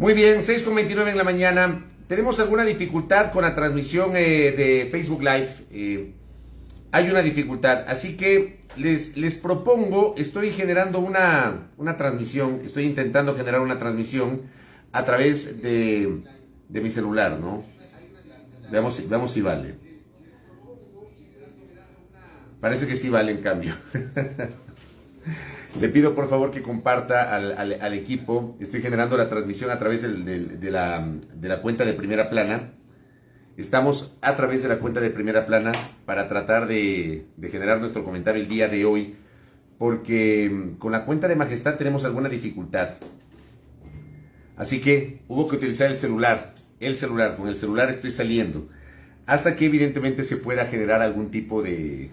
Muy bien, 6:29 en la mañana. Tenemos alguna dificultad con la transmisión de Facebook Live. Hay una dificultad, así que les propongo, estoy generando una transmisión, estoy intentando generar una transmisión a través de mi celular, ¿no? Veamos si vale. Parece que sí vale en cambio. Le pido por favor que comparta al equipo. Estoy generando la transmisión a través de la cuenta de Primera Plana. Estamos a través de la cuenta de Primera Plana para tratar de generar nuestro comentario el día de hoy, porque con la cuenta de Majestad tenemos alguna dificultad. Así que hubo que utilizar el celular. Con el celular estoy saliendo. Hasta que evidentemente se pueda generar algún tipo de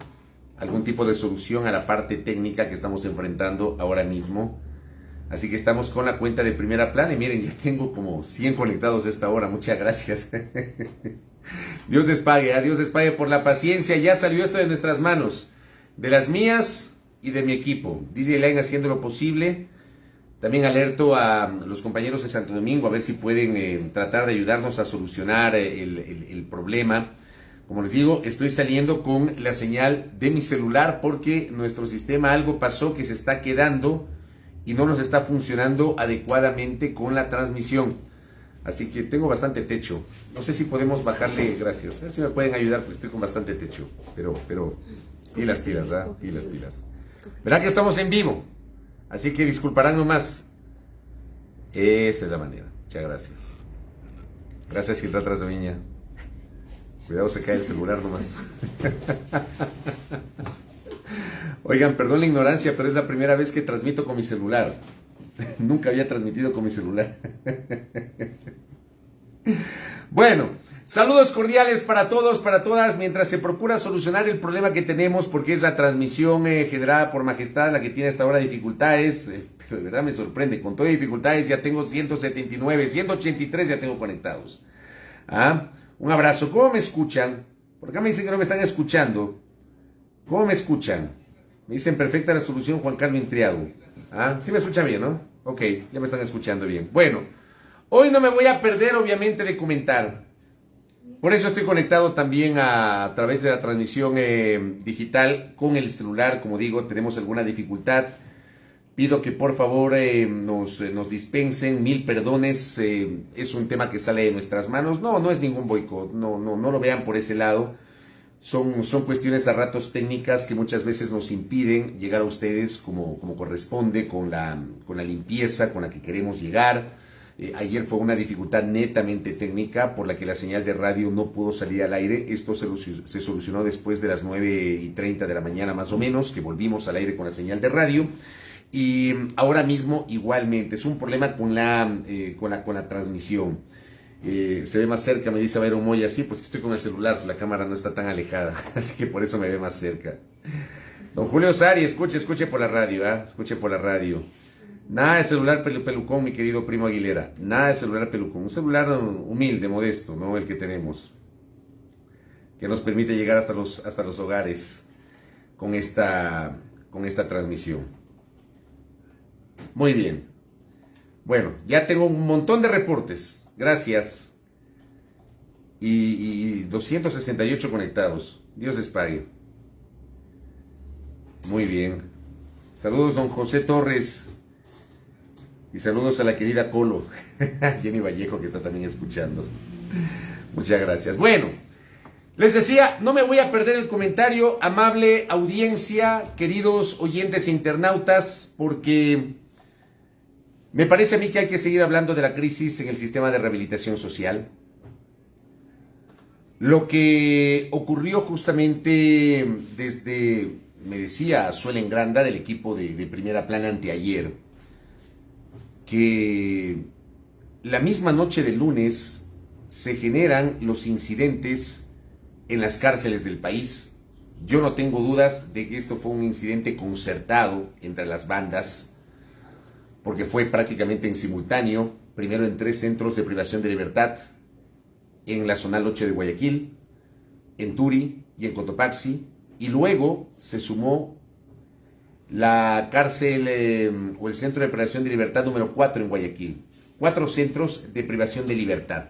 solución a la parte técnica que estamos enfrentando ahora mismo. Así que estamos con la cuenta de Primera Plana y miren, ya tengo como 100 conectados a esta hora. Muchas gracias. Dios les pague por la paciencia. Ya salió esto de nuestras manos, de las mías y de mi equipo. DJ Line haciendo lo posible. También alerto a los compañeros de Santo Domingo a ver si pueden tratar de ayudarnos a solucionar el problema. Como les digo, estoy saliendo con la señal de mi celular porque nuestro sistema algo pasó que se está quedando y no nos está funcionando adecuadamente con la transmisión. Así que tengo bastante techo. No sé si podemos bajarle, gracias. A ver si me pueden ayudar porque estoy con bastante techo. Pero pilas, ¿verdad? Pilas. Verán que estamos en vivo. Así que disculparán nomás. Esa es la manera. Muchas gracias. Gracias, Gilda Trasviña. Cuidado, se cae el celular nomás. Oigan, perdón la ignorancia, pero es la primera vez que transmito con mi celular. Nunca había transmitido con mi celular. Bueno, saludos cordiales para todos, para todas, mientras se procura solucionar el problema que tenemos, porque es la transmisión generada por Majestad la que tiene hasta ahora dificultades. Pero de verdad me sorprende, con todas dificultades ya tengo 179, 183 ya tengo conectados. Un abrazo. ¿Cómo me escuchan? Por acá me dicen que no me están escuchando. ¿Cómo me escuchan? Me dicen perfecta la solución, Juan Carlos Intriago. Sí me escuchan bien, ¿no? Ok, ya me están escuchando bien. Bueno, hoy no me voy a perder, obviamente, de comentar. Por eso estoy conectado también a través de la transmisión digital con el celular. Como digo, tenemos alguna dificultad. Pido que por favor nos dispensen, 1000 perdones. Es un tema que sale de nuestras manos. No es ningún boicot. No lo vean por ese lado. Son cuestiones a ratos técnicas que muchas veces nos impiden llegar a ustedes como corresponde, con la limpieza con la que queremos llegar. Ayer fue una dificultad netamente técnica por la que la señal de radio no pudo salir al aire. Esto se solucionó después de las 9:30 de la mañana más o menos, que volvimos al aire con la señal de radio. Y ahora mismo igualmente es un problema con la transmisión. Se ve más cerca, me dice Bayron Moya. Sí, pues estoy con el celular, la cámara no está tan alejada, así que por eso me ve más cerca. Don Julio Sari, escuche por la radio, escuche por la radio. Nada de celular pelucón, mi querido primo Aguilera. Nada de celular pelucón, un celular humilde, modesto, ¿no? El que tenemos, que nos permite llegar hasta los hogares con esta transmisión. Muy bien. Bueno, ya tengo un montón de reportes. Gracias. Y 268 conectados. Dios les pague. Muy bien. Saludos, don José Torres. Y saludos a la querida Colo. Jenny Vallejo, que está también escuchando. Muchas gracias. Bueno, les decía, no me voy a perder el comentario, amable audiencia, queridos oyentes e internautas, porque me parece a mí que hay que seguir hablando de la crisis en el sistema de rehabilitación social. Lo que ocurrió justamente desde, me decía Suelen Granda del equipo de Primera Plana anteayer, que la misma noche del lunes se generan los incidentes en las cárceles del país. Yo no tengo dudas de que esto fue un incidente concertado entre las bandas, porque fue prácticamente en simultáneo, primero en 3 centros de privación de libertad, en la Zonal 8 de Guayaquil, en Turi y en Cotopaxi, y luego se sumó la cárcel o el centro de privación de libertad número 4 en Guayaquil. 4 centros de privación de libertad.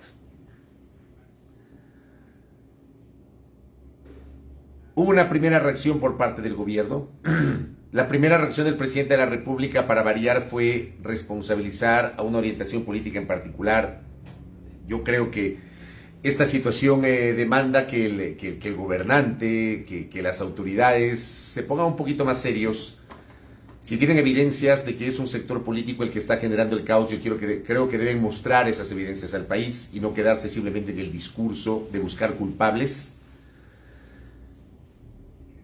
Hubo una primera reacción por parte del gobierno. La primera reacción del presidente de la República, para variar, fue responsabilizar a una orientación política en particular. Yo creo que esta situación demanda que el gobernante, que las autoridades se pongan un poquito más serios. Si tienen evidencias de que es un sector político el que está generando el caos, creo que deben mostrar esas evidencias al país y no quedarse simplemente en el discurso de buscar culpables.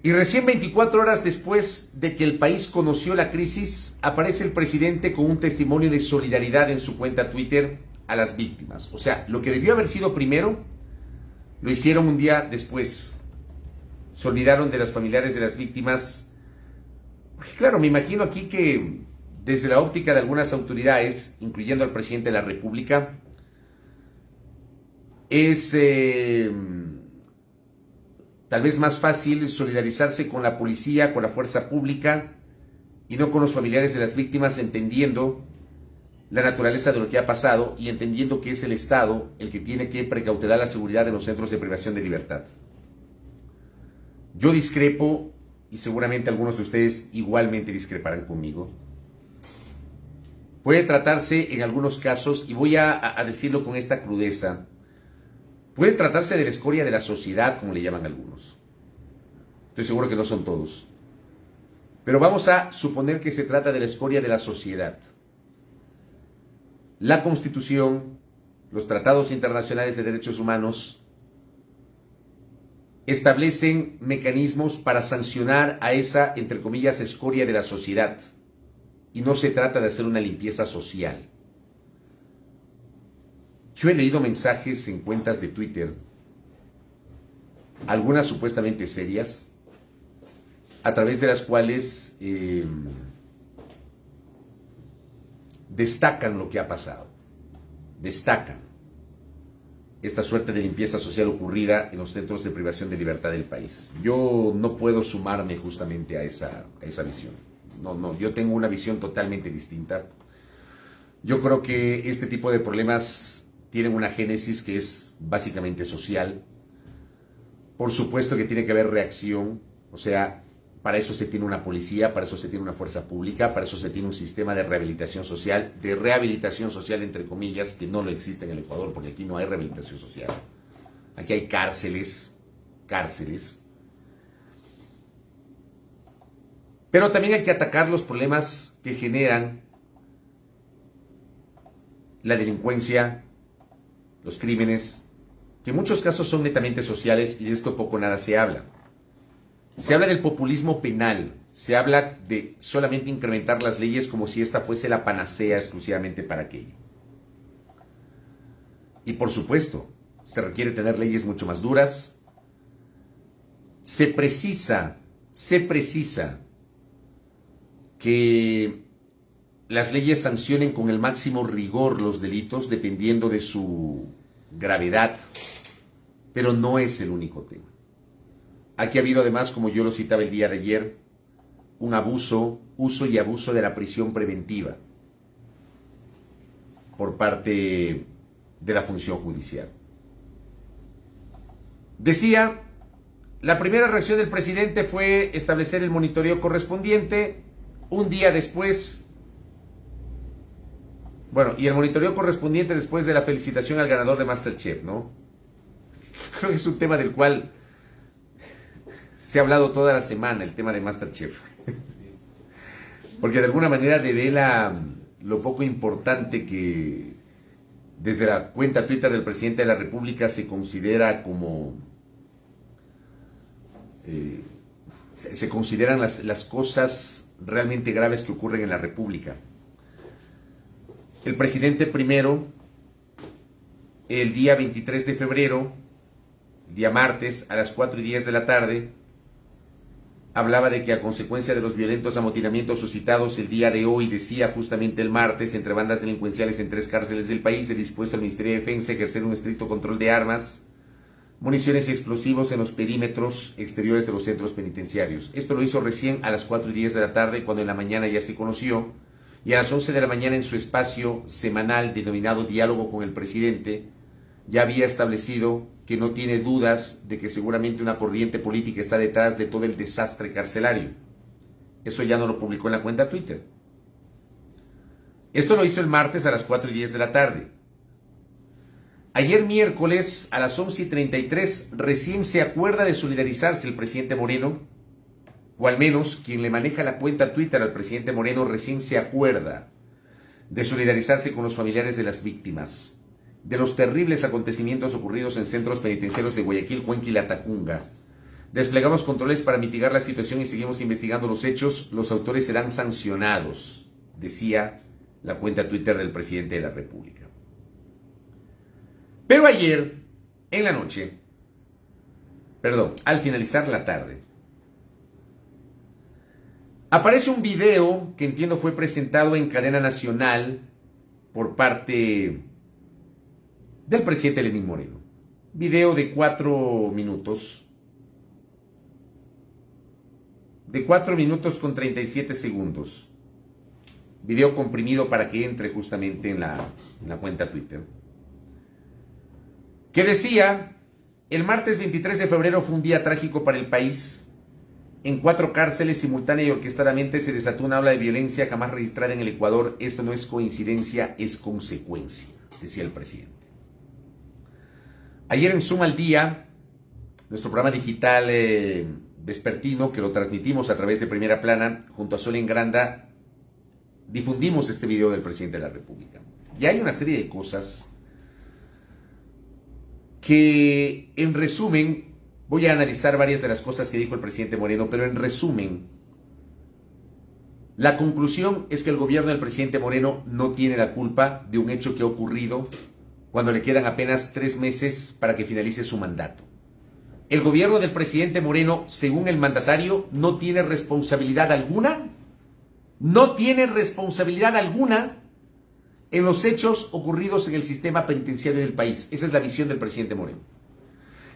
Y recién 24 horas después de que el país conoció la crisis, aparece el presidente con un testimonio de solidaridad en su cuenta Twitter a las víctimas. O sea, lo que debió haber sido primero, lo hicieron un día después. Se olvidaron de los familiares de las víctimas. Porque claro, me imagino aquí que desde la óptica de algunas autoridades, incluyendo al presidente de la República, es tal vez más fácil solidarizarse con la policía, con la fuerza pública y no con los familiares de las víctimas, entendiendo la naturaleza de lo que ha pasado y entendiendo que es el Estado el que tiene que precautelar la seguridad de los centros de privación de libertad. Yo discrepo, y seguramente algunos de ustedes igualmente discreparán conmigo. Puede tratarse en algunos casos, y voy a decirlo con esta crudeza, puede tratarse de la escoria de la sociedad, como le llaman algunos. Estoy seguro que no son todos. Pero vamos a suponer que se trata de la escoria de la sociedad. La Constitución, los tratados internacionales de derechos humanos, establecen mecanismos para sancionar a esa, entre comillas, escoria de la sociedad. Y no se trata de hacer una limpieza social. Yo he leído mensajes en cuentas de Twitter, algunas supuestamente serias, a través de las cuales destacan lo que ha pasado, destacan esta suerte de limpieza social ocurrida en los centros de privación de libertad del país. Yo no puedo sumarme justamente a esa visión. No, yo tengo una visión totalmente distinta. Yo creo que este tipo de problemas tienen una génesis que es básicamente social. Por supuesto que tiene que haber reacción, o sea, para eso se tiene una policía, para eso se tiene una fuerza pública, para eso se tiene un sistema de rehabilitación social entre comillas, que no lo existe en el Ecuador, porque aquí no hay rehabilitación social. Aquí hay cárceles. Pero también hay que atacar los problemas que generan la delincuencia, los crímenes, que en muchos casos son netamente sociales y de esto poco o nada se habla. Se habla del populismo penal, se habla de solamente incrementar las leyes como si esta fuese la panacea exclusivamente para aquello. Y por supuesto, se requiere tener leyes mucho más duras. Se precisa que las leyes sancionen con el máximo rigor los delitos dependiendo de su gravedad, pero no es el único tema. Aquí ha habido además, como yo lo citaba el día de ayer, un uso y abuso de la prisión preventiva por parte de la función judicial. Decía, la primera reacción del presidente fue establecer el monitoreo correspondiente. Un día después, y el monitoreo correspondiente después de la felicitación al ganador de MasterChef, ¿no? Creo que es un tema del cual se ha hablado toda la semana, el tema de MasterChef. Porque de alguna manera devela lo poco importante que desde la cuenta Twitter del presidente de la República se considera como... se consideran las cosas realmente graves que ocurren en la República. El presidente primero, el día 23 de febrero, día martes, a las 4:10 de la tarde, hablaba de que a consecuencia de los violentos amotinamientos suscitados el día de hoy, decía justamente el martes, entre bandas delincuenciales en 3 cárceles del país, se dispuesto al Ministerio de Defensa a ejercer un estricto control de armas, municiones y explosivos en los perímetros exteriores de los centros penitenciarios. Esto lo hizo recién a las 4:10 de la tarde, cuando en la mañana ya se conoció y a las 11 de la mañana en su espacio semanal denominado Diálogo con el Presidente, ya había establecido que no tiene dudas de que seguramente una corriente política está detrás de todo el desastre carcelario. Eso ya no lo publicó en la cuenta Twitter. Esto lo hizo el martes a las 4:10 de la tarde. Ayer miércoles a las 11:33 recién se acuerda de solidarizarse el presidente Moreno, o al menos quien le maneja la cuenta Twitter al presidente Moreno recién se acuerda de solidarizarse con los familiares de las víctimas de los terribles acontecimientos ocurridos en centros penitenciarios de Guayaquil, Cuenca y Latacunga. Desplegamos controles para mitigar la situación y seguimos investigando los hechos. Los autores serán sancionados, decía la cuenta Twitter del presidente de la República. Pero ayer, en la noche, al finalizar la tarde, aparece un video que entiendo fue presentado en cadena nacional por parte del presidente Lenín Moreno. Video de 4 minutos. De 4 minutos con 37 segundos. Video comprimido para que entre justamente en la cuenta Twitter. Que decía: el martes 23 de febrero fue un día trágico para el país. En 4 cárceles simultánea y orquestadamente se desató una ola de violencia jamás registrada en el Ecuador. Esto no es coincidencia, es consecuencia, decía el presidente. Ayer en Zoom al Día, nuestro programa digital vespertino, que lo transmitimos a través de Primera Plana, junto a Sol en Granda, difundimos este video del presidente de la República. Y hay una serie de cosas que, en resumen, voy a analizar varias de las cosas que dijo el presidente Moreno, pero en resumen, la conclusión es que el gobierno del presidente Moreno no tiene la culpa de un hecho que ha ocurrido cuando le quedan apenas 3 meses para que finalice su mandato. El gobierno del presidente Moreno, según el mandatario, no tiene responsabilidad alguna, en los hechos ocurridos en el sistema penitenciario del país. Esa es la visión del presidente Moreno.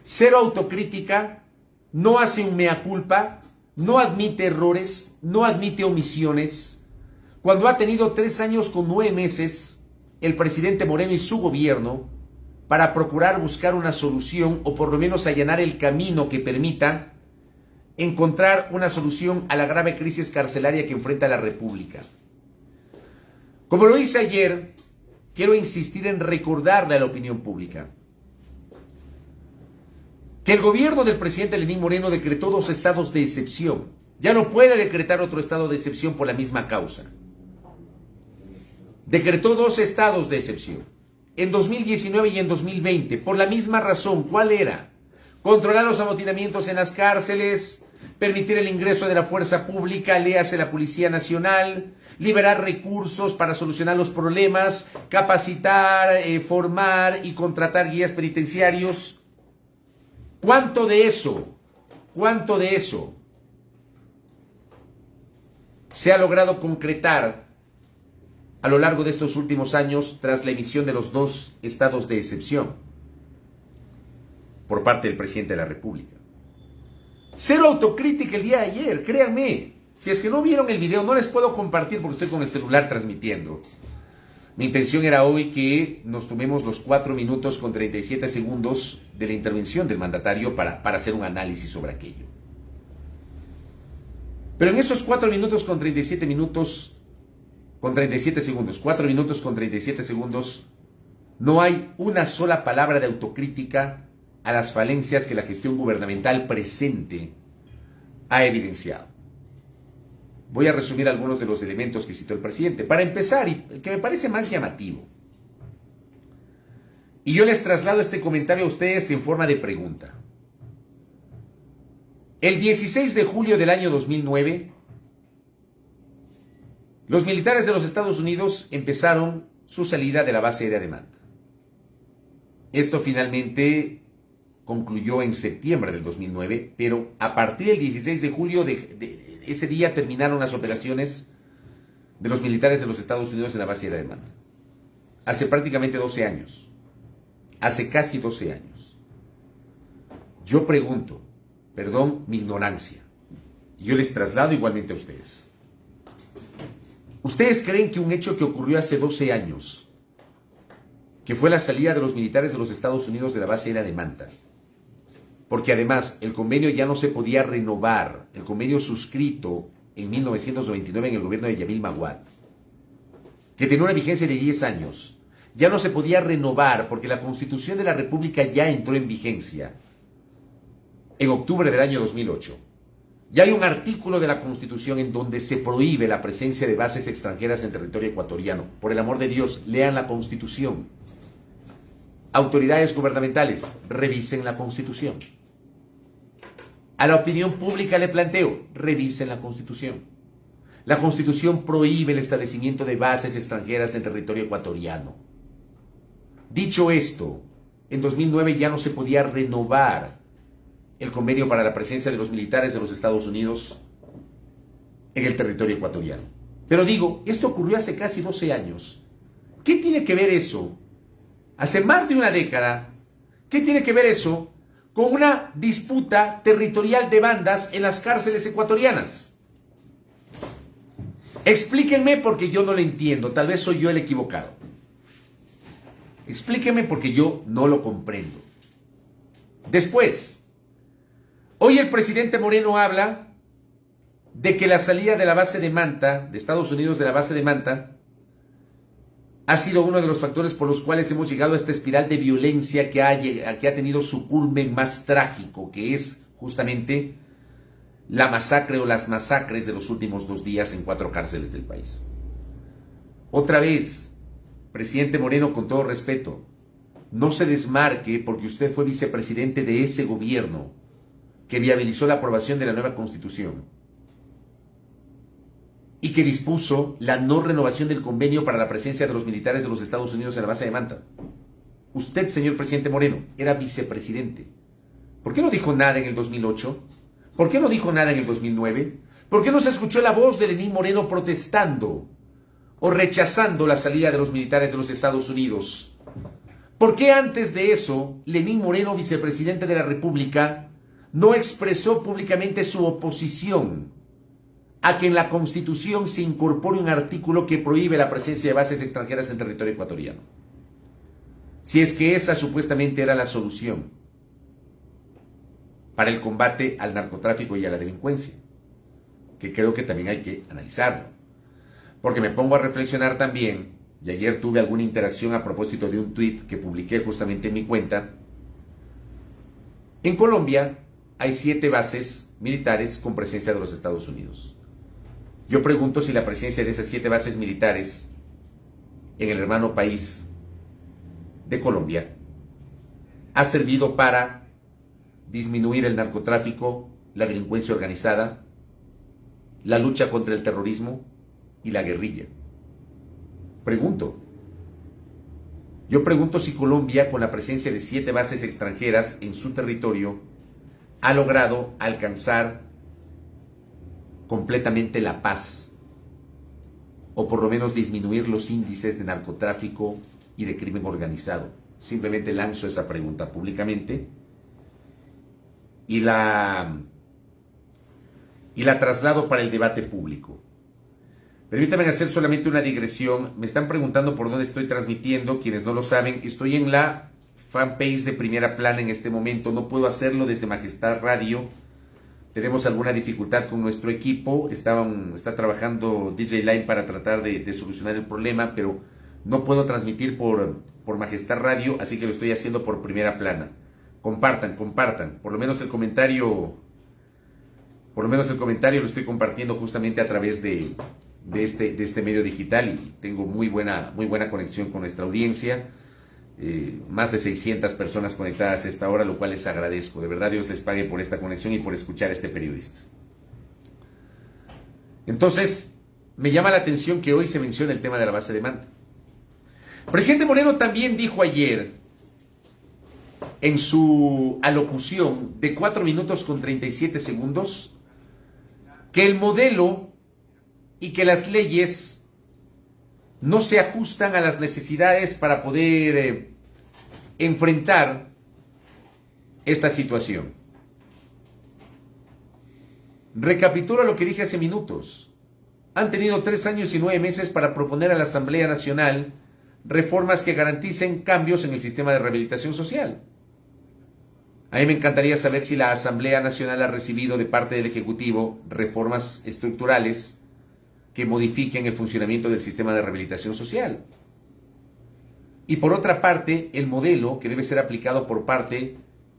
Cero autocrítica, no hace un mea culpa, no admite errores, no admite omisiones. Cuando ha tenido 3 años con 9 meses, el presidente Moreno y su gobierno, para procurar buscar una solución o por lo menos allanar el camino que permita encontrar una solución a la grave crisis carcelaria que enfrenta la República. Como lo hice ayer, quiero insistir en recordarle a la opinión pública que el gobierno del presidente Lenín Moreno decretó 2 estados de excepción. Ya no puede decretar otro estado de excepción por la misma causa. Decretó 2 estados de excepción, en 2019 y en 2020, por la misma razón. ¿Cuál era? Controlar los amotinamientos en las cárceles, permitir el ingreso de la fuerza pública, léase la Policía Nacional, liberar recursos para solucionar los problemas, capacitar, formar y contratar guías penitenciarios. ¿Cuánto de eso se ha logrado concretar a lo largo de estos últimos años tras la emisión de los 2 estados de excepción por parte del presidente de la República? Cero autocrítica el día de ayer, créanme. Si es que no vieron el video, no les puedo compartir porque estoy con el celular transmitiendo. Mi intención era hoy que nos tomemos los 4 minutos con 37 segundos de la intervención del mandatario para hacer un análisis sobre aquello. Pero en esos 4 minutos con 37 segundos, 4 minutos con 37 segundos, no hay una sola palabra de autocrítica a las falencias que la gestión gubernamental presente ha evidenciado. Voy a resumir algunos de los elementos que citó el presidente. Para empezar, y que me parece más llamativo, y yo les traslado este comentario a ustedes en forma de pregunta. El 16 de julio del año 2009, los militares de los Estados Unidos empezaron su salida de la base aérea de Manta. Esto finalmente concluyó en septiembre del 2009, pero a partir del 16 de julio de ese día terminaron las operaciones de los militares de los Estados Unidos en la base aérea de Manta. Hace prácticamente 12 años. Hace casi 12 años. Yo pregunto, perdón mi ignorancia, y yo les traslado igualmente a ustedes. ¿Ustedes creen que un hecho que ocurrió hace 12 años, que fue la salida de los militares de los Estados Unidos de la base aérea de Manta, porque además el convenio ya no se podía renovar, el convenio suscrito en 1999 en el gobierno de Yamil Maguad, que tenía una vigencia de 10 años, ya no se podía renovar porque la Constitución de la República ya entró en vigencia en octubre del año 2008? Ya hay un artículo de la Constitución en donde se prohíbe la presencia de bases extranjeras en territorio ecuatoriano. Por el amor de Dios, lean la Constitución. Autoridades gubernamentales, revisen la Constitución. A la opinión pública le planteo, revisen la Constitución. La Constitución prohíbe el establecimiento de bases extranjeras en territorio ecuatoriano. Dicho esto, en 2009 ya no se podía renovar el convenio para la presencia de los militares de los Estados Unidos en el territorio ecuatoriano. Pero digo, esto ocurrió hace casi 12 años. ¿Qué tiene que ver eso? Hace más de una década, ¿qué tiene que ver eso con una disputa territorial de bandas en las cárceles ecuatorianas? Explíquenme porque yo no lo entiendo, tal vez soy yo el equivocado. Explíquenme porque yo no lo comprendo. Después, hoy el presidente Moreno habla de que la salida de la base de Manta, de Estados Unidos de la base de Manta, ha sido uno de los factores por los cuales hemos llegado a esta espiral de violencia que ha tenido su culmen más trágico, que es justamente la masacre o las masacres de los últimos 2 días en 4 cárceles del país. Otra vez, presidente Moreno, con todo respeto, no se desmarque porque usted fue vicepresidente de ese gobierno que viabilizó la aprobación de la nueva Constitución y que dispuso la no renovación del convenio para la presencia de los militares de los Estados Unidos en la base de Manta. Usted, señor presidente Moreno, era vicepresidente. ¿Por qué no dijo nada en el 2008? ¿Por qué no dijo nada en el 2009? ¿Por qué no se escuchó la voz de Lenín Moreno protestando o rechazando la salida de los militares de los Estados Unidos? ¿Por qué antes de eso Lenín Moreno, vicepresidente de la República, no expresó públicamente su oposición a que en la Constitución se incorpore un artículo que prohíbe la presencia de bases extranjeras en territorio ecuatoriano? Si es que esa supuestamente era la solución para el combate al narcotráfico y a la delincuencia, que creo que también hay que analizarlo. Porque me pongo a reflexionar también, y ayer tuve alguna interacción a propósito de un tuit que publiqué justamente en mi cuenta. En Colombia hay 7 bases militares con presencia de los Estados Unidos. Yo pregunto si la presencia de esas 7 bases militares en el hermano país de Colombia ha servido para disminuir el narcotráfico, la delincuencia organizada, la lucha contra el terrorismo y la guerrilla. Yo pregunto si Colombia, con la presencia de 7 bases extranjeras en su territorio, ha logrado alcanzar completamente la paz, o por lo menos disminuir los índices de narcotráfico y de crimen organizado. Simplemente lanzo esa pregunta públicamente y la traslado para el debate público. Permítanme hacer solamente una digresión. Me están preguntando por dónde estoy transmitiendo. Quienes no lo saben, estoy en la fanpage de Primera Plana en este momento. No puedo hacerlo desde Majestad Radio. Tenemos alguna dificultad con nuestro equipo. Está trabajando DJ Line para tratar de solucionar el problema, pero no puedo transmitir por Majestad Radio, así que lo estoy haciendo por Primera Plana. Compartan. Por lo menos el comentario lo estoy compartiendo justamente a través de este medio digital y tengo muy buena conexión con nuestra audiencia. Más de 600 personas conectadas a esta hora, lo cual les agradezco. De verdad, Dios les pague por esta conexión y por escuchar a este periodista. Entonces, me llama la atención que hoy se menciona el tema de la base de Manta. Presidente Moreno también dijo ayer, en su alocución de 4 minutos con 37 segundos, que el modelo y que las leyes no se ajustan a las necesidades para poder enfrentar esta situación. Recapitulo lo que dije hace minutos. han tenido 3 años y 9 meses para proponer a la Asamblea Nacional reformas que garanticen cambios en el sistema de rehabilitación social. A mí me encantaría saber si la Asamblea Nacional ha recibido de parte del Ejecutivo reformas estructurales que modifiquen el funcionamiento del sistema de rehabilitación social. Y por otra parte, el modelo que debe ser aplicado por parte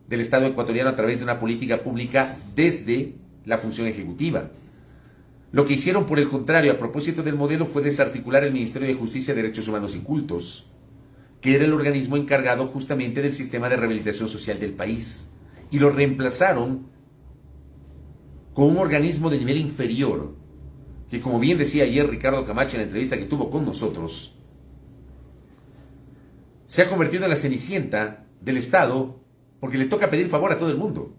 del Estado ecuatoriano a través de una política pública desde la función ejecutiva. Lo que hicieron, por el contrario, a propósito del modelo, fue desarticular el Ministerio de Justicia, Derechos Humanos y Cultos, que era el organismo encargado justamente del sistema de rehabilitación social del país, y lo reemplazaron con un organismo de nivel inferior, que, como bien decía ayer Ricardo Camacho en la entrevista que tuvo con nosotros, se ha convertido en la cenicienta del Estado porque le toca pedir favor a todo el mundo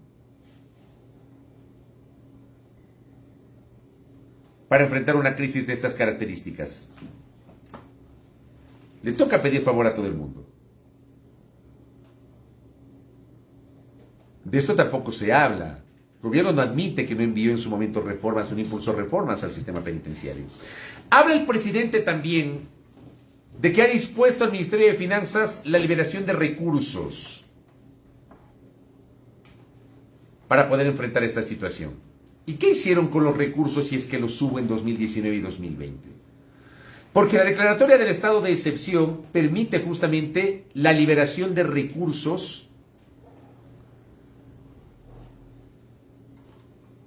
para enfrentar una crisis de estas características. Le toca pedir favor a todo el mundo. De esto tampoco se habla. El gobierno no admite que no envió en su momento reformas, no impulsó reformas al sistema penitenciario. Habla el presidente también de que ha dispuesto al Ministerio de Finanzas la liberación de recursos para poder enfrentar esta situación. ¿Y qué hicieron con los recursos si es que los hubo en 2019 y 2020? Porque la declaratoria del estado de excepción permite justamente la liberación de recursos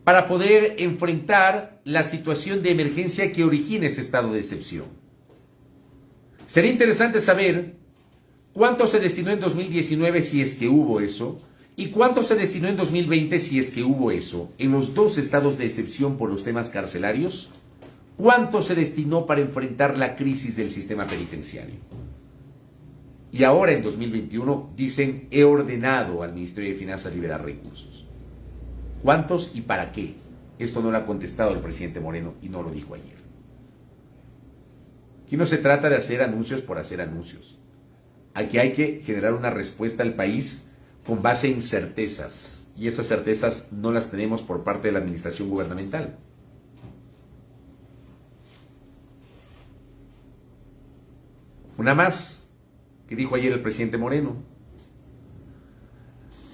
para poder enfrentar la situación de emergencia que origina ese estado de excepción. Sería interesante saber cuánto se destinó en 2019 si es que hubo eso, y cuánto se destinó en 2020 si es que hubo eso, en los dos estados de excepción por los temas carcelarios. ¿Cuánto se destinó para enfrentar la crisis del sistema penitenciario? Y ahora en 2021 dicen, he ordenado al Ministerio de Finanzas liberar recursos. ¿Cuántos y para qué? Esto no lo ha contestado el presidente Moreno y no lo dijo ayer. Aquí no se trata de hacer anuncios por hacer anuncios. Aquí hay que generar una respuesta al país con base en certezas. Y esas certezas no las tenemos por parte de la administración gubernamental. Una más que dijo ayer el presidente Moreno.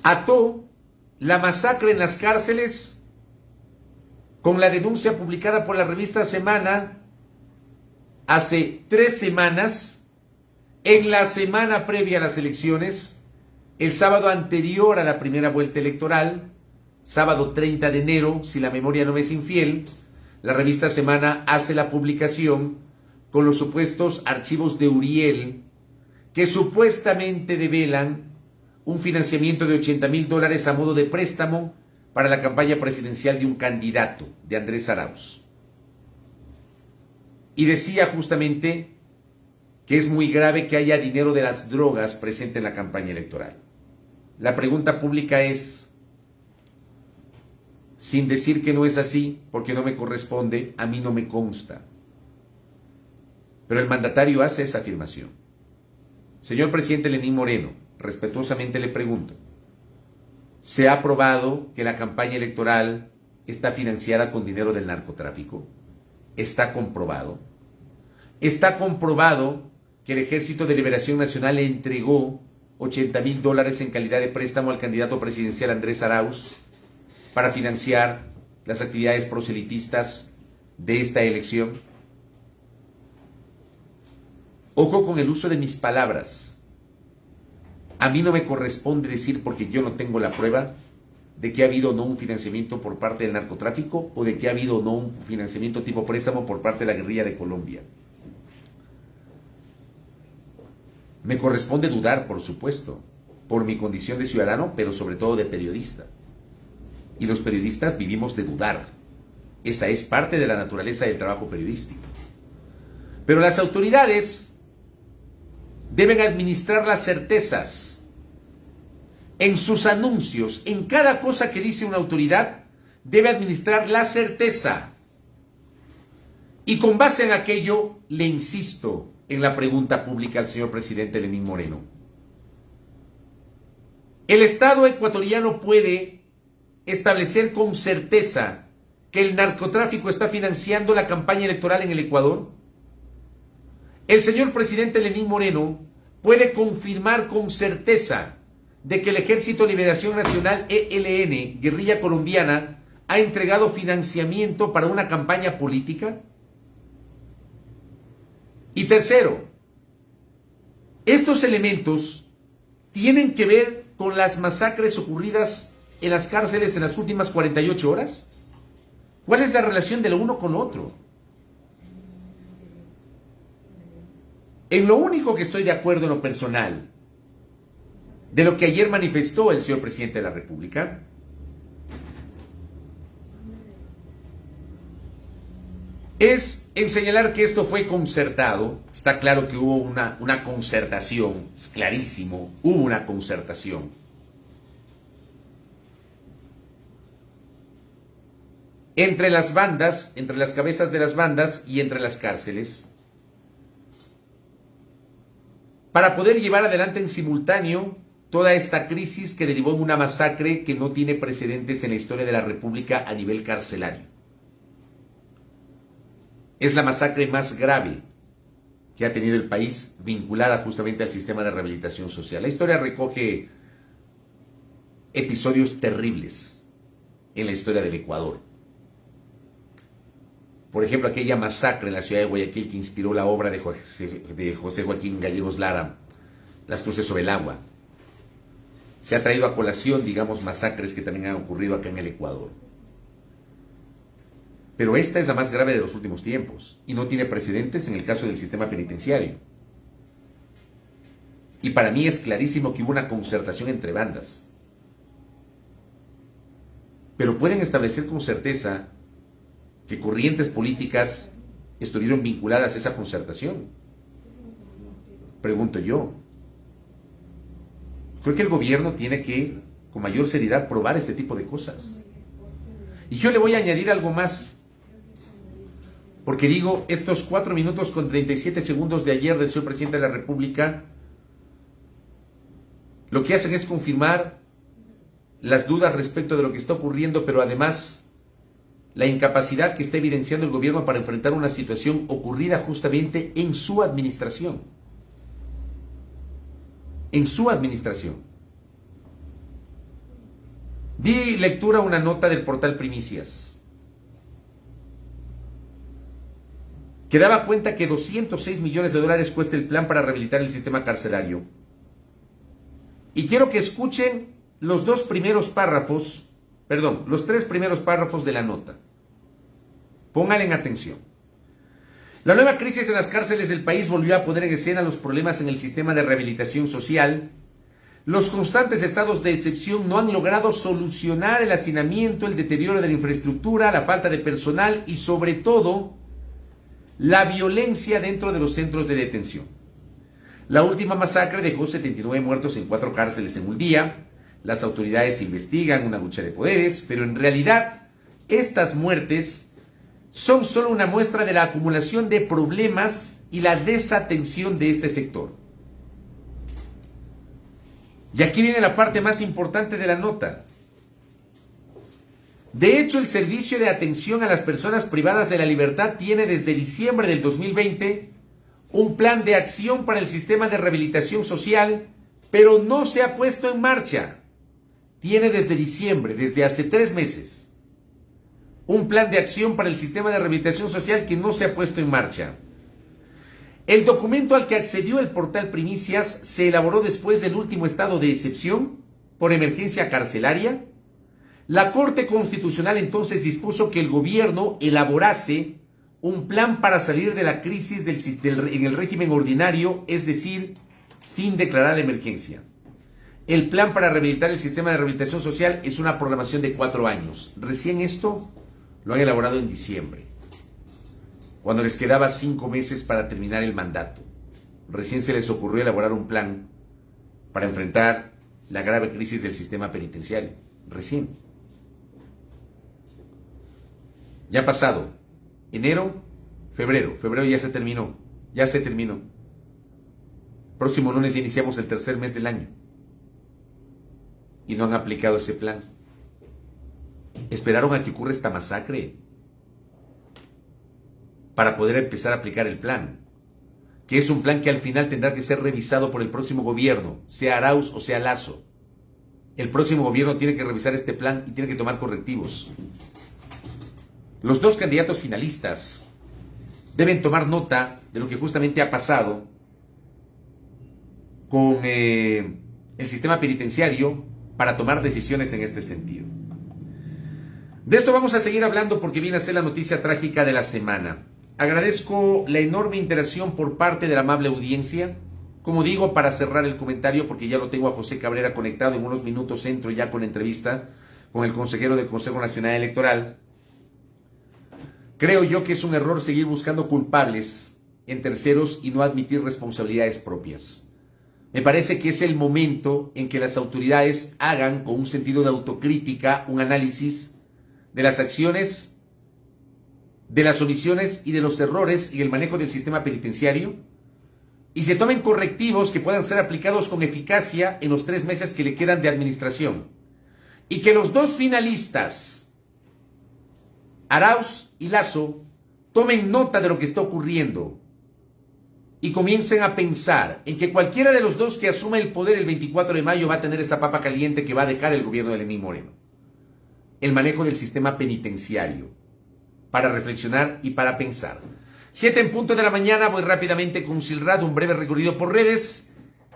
Ató la masacre en las cárceles con la denuncia publicada por la revista Semana hace 3 semanas, en la semana previa a las elecciones, el sábado anterior a la primera vuelta electoral, sábado 30 de enero, si la memoria no me es infiel, la revista Semana hace la publicación con los supuestos archivos de Uriel, que supuestamente develan un financiamiento de $80,000 a modo de préstamo para la campaña presidencial de un candidato, de Andrés Arauz. Y decía justamente que es muy grave que haya dinero de las drogas presente en la campaña electoral. La pregunta pública es, sin decir que no es así, porque no me corresponde, a mí no me consta. Pero el mandatario hace esa afirmación. Señor presidente Lenín Moreno, respetuosamente le pregunto, ¿se ha probado que la campaña electoral está financiada con dinero del narcotráfico? ¿Está comprobado? Está comprobado que el Ejército de Liberación Nacional le entregó $80,000 en calidad de préstamo al candidato presidencial Andrés Arauz para financiar las actividades proselitistas de esta elección. Ojo con el uso de mis palabras. A mí no me corresponde decir, porque yo no tengo la prueba, de que ha habido o no un financiamiento por parte del narcotráfico o de que ha habido o no un financiamiento tipo préstamo por parte de la guerrilla de Colombia. Me corresponde dudar, por supuesto, por mi condición de ciudadano, pero sobre todo de periodista. Y los periodistas vivimos de dudar. Esa es parte de la naturaleza del trabajo periodístico. Pero las autoridades deben administrar las certezas. En sus anuncios, en cada cosa que dice una autoridad, debe administrar la certeza. Y con base en aquello, le insisto en la pregunta pública al señor presidente Lenín Moreno. El Estado ecuatoriano puede establecer con certeza que el narcotráfico está financiando la campaña electoral en el Ecuador? El señor presidente Lenín Moreno puede confirmar con certeza de que el Ejército de Liberación Nacional, ELN, guerrilla colombiana, ha entregado financiamiento para una campaña política. Y tercero, estos elementos tienen que ver con las masacres ocurridas en las cárceles en las últimas 48 horas. ¿Cuál es la relación de lo uno con lo otro? En lo único que estoy de acuerdo en lo personal, de lo que ayer manifestó el señor presidente de la República, es en señalar que esto fue concertado. Está claro que hubo una concertación, es clarísimo, hubo una concertación. Entre las bandas, entre las cabezas de las bandas y entre las cárceles, para poder llevar adelante en simultáneo toda esta crisis que derivó en una masacre que no tiene precedentes en la historia de la República a nivel carcelario. Es la masacre más grave que ha tenido el país vinculada justamente al sistema de rehabilitación social. La historia recoge episodios terribles en la historia del Ecuador. Por ejemplo, aquella masacre en la ciudad de Guayaquil que inspiró la obra de José Joaquín Gallegos Lara, Las cruces sobre el agua. Se ha traído a colación, digamos, masacres que también han ocurrido acá en el Ecuador. Pero esta es la más grave de los últimos tiempos y no tiene precedentes en el caso del sistema penitenciario. Y para mí es clarísimo que hubo una concertación entre bandas. Pero pueden establecer con certeza que corrientes políticas estuvieron vinculadas a esa concertación. Pregunto yo. Creo que el gobierno tiene que, con mayor seriedad, probar este tipo de cosas. Y yo le voy a añadir algo más. Porque digo, estos 4 minutos con 37 segundos de ayer del señor presidente de la República, lo que hacen es confirmar las dudas respecto de lo que está ocurriendo, pero además la incapacidad que está evidenciando el gobierno para enfrentar una situación ocurrida justamente en su administración. En su administración. Di lectura a una nota del portal Primicias, que daba cuenta que 206 millones de dólares cuesta el plan para rehabilitar el sistema carcelario. Y quiero que escuchen los 3 primeros párrafos de la nota. Pónganle atención. La nueva crisis en las cárceles del país volvió a poner en escena los problemas en el sistema de rehabilitación social. Los constantes estados de excepción no han logrado solucionar el hacinamiento, el deterioro de la infraestructura, la falta de personal y sobre todo la violencia dentro de los centros de detención. La última masacre dejó 79 muertos en 4 cárceles en un día. Las autoridades investigan una lucha de poderes, pero en realidad estas muertes son solo una muestra de la acumulación de problemas y la desatención de este sector. Y aquí viene la parte más importante de la nota. De hecho, el Servicio de Atención a las Personas Privadas de la Libertad tiene desde diciembre del 2020 un plan de acción para el sistema de rehabilitación social, pero no se ha puesto en marcha. Tiene desde diciembre, desde hace 3 meses, un plan de acción para el sistema de rehabilitación social que no se ha puesto en marcha. El documento al que accedió el portal Primicias se elaboró después del último estado de excepción por emergencia carcelaria. La Corte Constitucional entonces dispuso que el gobierno elaborase un plan para salir de la crisis en el régimen ordinario, es decir, sin declarar emergencia. El plan para rehabilitar el sistema de rehabilitación social es una programación de 4 años. Recién esto lo han elaborado en diciembre, cuando les quedaba 5 meses para terminar el mandato. Recién se les ocurrió elaborar un plan para enfrentar la grave crisis del sistema penitenciario. Recién. Ya ha pasado enero, febrero ya se terminó, Próximo lunes ya iniciamos el 3er mes del año y no han aplicado ese plan. Esperaron a que ocurra esta masacre para poder empezar a aplicar el plan, que es un plan que al final tendrá que ser revisado por el próximo gobierno, sea Arauz o sea Lasso. El próximo gobierno tiene que revisar este plan y tiene que tomar correctivos. Los dos candidatos finalistas deben tomar nota de lo que justamente ha pasado con el sistema penitenciario para tomar decisiones en este sentido. De esto vamos a seguir hablando porque viene a ser la noticia trágica de la semana. Agradezco la enorme interacción por parte de la amable audiencia. Como digo, para cerrar el comentario, porque ya lo tengo a José Cabrera conectado, en unos minutos entro ya con la entrevista con el consejero del Consejo Nacional Electoral. Creo yo que es un error seguir buscando culpables en terceros y no admitir responsabilidades propias. Me parece que es el momento en que las autoridades hagan, con un sentido de autocrítica, un análisis de las acciones, de las omisiones y de los errores en el manejo del sistema penitenciario y se tomen correctivos que puedan ser aplicados con eficacia en los 3 meses que le quedan de administración. Y que los dos finalistas, Arauz y Lasso, tomen nota de lo que está ocurriendo y comiencen a pensar en que cualquiera de los dos que asuma el poder el 24 de mayo va a tener esta papa caliente que va a dejar el gobierno de Lenín Moreno. El manejo del sistema penitenciario, para reflexionar y para pensar. 7 en punto de la mañana, voy rápidamente con Silrad, un breve recorrido por redes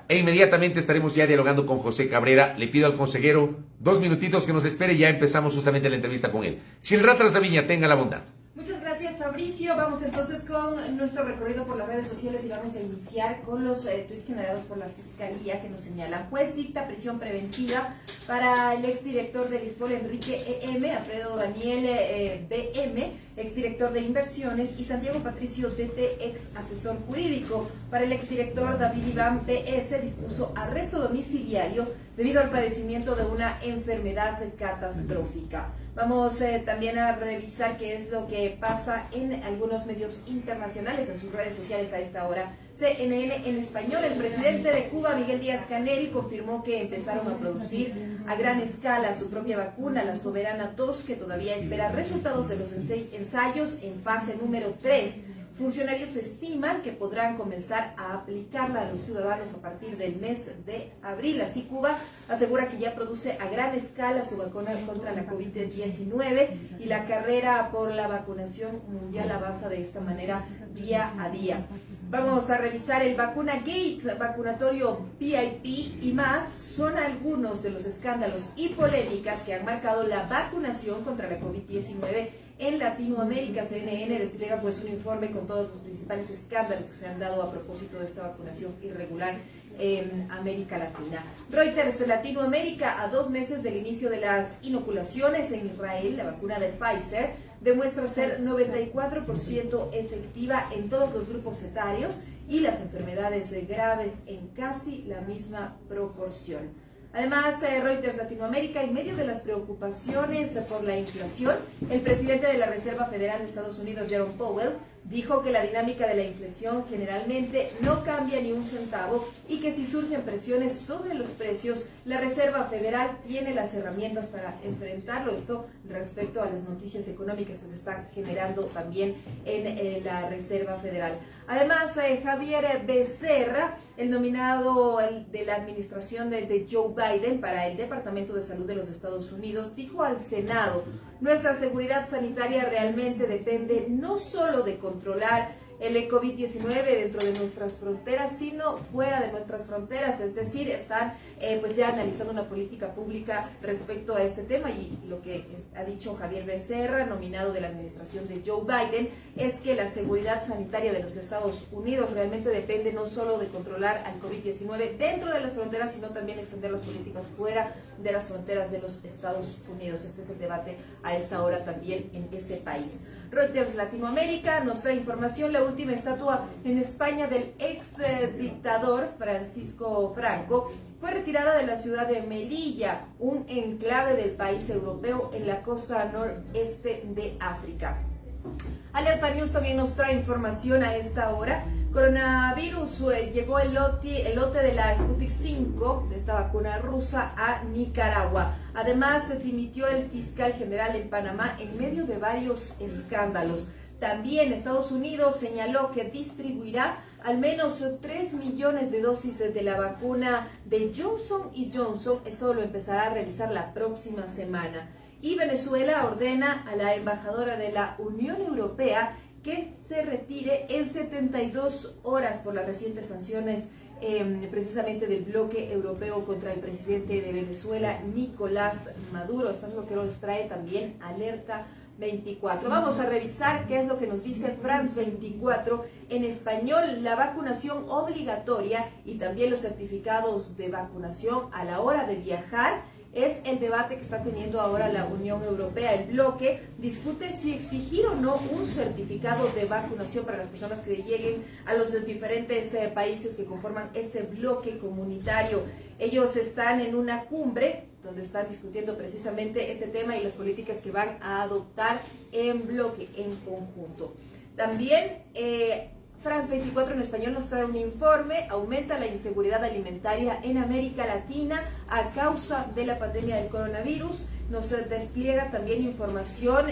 e inmediatamente estaremos ya dialogando con José Cabrera. Le pido al consejero 2 minutitos que nos espere y ya empezamos justamente la entrevista con él. Silrad Trasdaviña, tenga la bondad. Muchas gracias, Fabricio. Vamos entonces con nuestro recorrido por las redes sociales y vamos a iniciar con los tweets generados por la Fiscalía que nos señala: juez dicta prisión preventiva para el exdirector del ISPOL Enrique E.M., Alfredo Daniel B.M., exdirector de Inversiones, y Santiago Patricio Tete, ex asesor jurídico. Para el exdirector David Iván P.S. dispuso arresto domiciliario debido al padecimiento de una enfermedad catastrófica. Vamos también a revisar qué es lo que pasa en algunos medios internacionales, en sus redes sociales a esta hora. CNN en español: el presidente de Cuba, Miguel Díaz-Canel, confirmó que empezaron a producir a gran escala su propia vacuna, la Soberana 2, que todavía espera resultados de los ensayos en fase número 3. Funcionarios estiman que podrán comenzar a aplicarla a los ciudadanos a partir del mes de abril. Así, Cuba asegura que ya produce a gran escala su vacuna contra la COVID-19 y la carrera por la vacunación mundial avanza de esta manera día a día. Vamos a revisar el Vacuna Gate, vacunatorio VIP y más. Son algunos de los escándalos y polémicas que han marcado la vacunación contra la COVID-19 en Latinoamérica. CNN despliega pues un informe con todos los principales escándalos que se han dado a propósito de esta vacunación irregular en América Latina. Reuters Latinoamérica: a 2 meses del inicio de las inoculaciones en Israel, la vacuna de Pfizer demuestra ser 94% efectiva en todos los grupos etarios y las enfermedades graves en casi la misma proporción. Además, Reuters Latinoamérica: en medio de las preocupaciones por la inflación, el presidente de la Reserva Federal de Estados Unidos, Jerome Powell, dijo que la dinámica de la inflación generalmente no cambia ni un centavo y que si surgen presiones sobre los precios, la Reserva Federal tiene las herramientas para enfrentarlo. Esto respecto a las noticias económicas que se están generando también en la Reserva Federal. Además, Javier Becerra, el nominado de la administración de Joe Biden para el Departamento de Salud de los Estados Unidos, dijo al Senado: nuestra seguridad sanitaria realmente depende no solo de controlar el COVID-19 dentro de nuestras fronteras, sino fuera de nuestras fronteras. Es decir, están pues ya analizando una política pública respecto a este tema, y lo que ha dicho Javier Becerra, nominado de la administración de Joe Biden, es que la seguridad sanitaria de los Estados Unidos realmente depende no solo de controlar al COVID-19 dentro de las fronteras, sino también extender las políticas fuera de las fronteras de los Estados Unidos. Este es el debate a esta hora también en ese país. Reuters Latinoamérica nos trae información: la última estatua en España del ex dictador Francisco Franco fue retirada de la ciudad de Melilla, un enclave del país europeo en la costa noreste de África. Alerta News también nos trae información a esta hora. Coronavirus: llegó el lote de la Sputnik 5, de esta vacuna rusa, a Nicaragua. Además, se dimitió el fiscal general en Panamá en medio de varios escándalos. También Estados Unidos señaló que distribuirá al menos 3 millones de dosis de la vacuna de Johnson & Johnson. Esto lo empezará a realizar la próxima semana. Y Venezuela ordena a la embajadora de la Unión Europea que se retire en 72 horas por las recientes sanciones precisamente del bloque europeo contra el presidente de Venezuela, Nicolás Maduro. Esto es lo que nos trae también Alerta 24. Vamos a revisar qué es lo que nos dice France 24 en español. La vacunación obligatoria y también los certificados de vacunación a la hora de viajar es el debate que está teniendo ahora la Unión Europea. El bloque discute si exigir o no un certificado de vacunación para las personas que lleguen a los diferentes países que conforman este bloque comunitario. Ellos están en una cumbre donde están discutiendo precisamente este tema y las políticas que van a adoptar en bloque, en conjunto. También France 24 en español nos trae un informe. Aumenta la inseguridad alimentaria en América Latina a causa de la pandemia del coronavirus. Nos despliega también información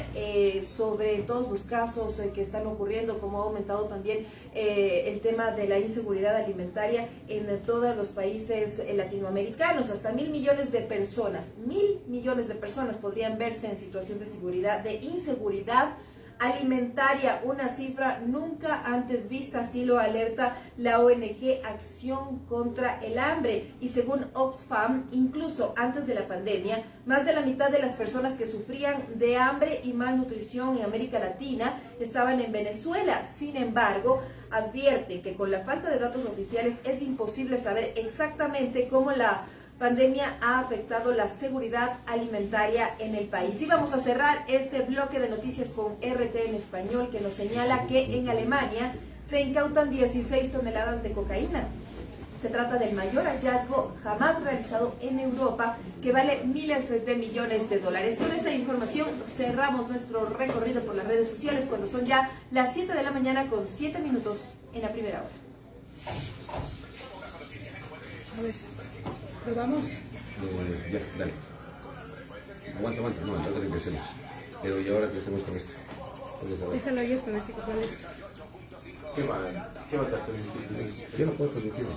sobre todos los casos que están ocurriendo, como ha aumentado también el tema de la inseguridad alimentaria en todos los países latinoamericanos. Hasta 1.000 millones de personas, 1.000 millones de personas podrían verse en situación de inseguridad alimentaria, una cifra nunca antes vista, así lo alerta la ONG Acción contra el Hambre. Y según Oxfam, incluso antes de la pandemia, más de la mitad de las personas que sufrían de hambre y malnutrición en América Latina estaban en Venezuela. Sin embargo, advierte que con la falta de datos oficiales es imposible saber exactamente cómo la pandemia ha afectado la seguridad alimentaria en el país. Y vamos a cerrar este bloque de noticias con RT en español, que nos señala que en Alemania se incautan 16 toneladas de cocaína. Se trata del mayor hallazgo jamás realizado en Europa, que vale miles de millones de dólares. Con esta información cerramos nuestro recorrido por las redes sociales cuando son ya las 7 de la mañana con 7 minutos en la primera hora. A ver. ¿Probamos? Ya, dale. Aguanta, no, antes de que empecemos. Pero ¿y ahora qué hacemos con esto? Déjalo ahí hasta ver si cuál es esto. ¿Qué va a estar transmitiendo? Yo no puedo transmitirlo.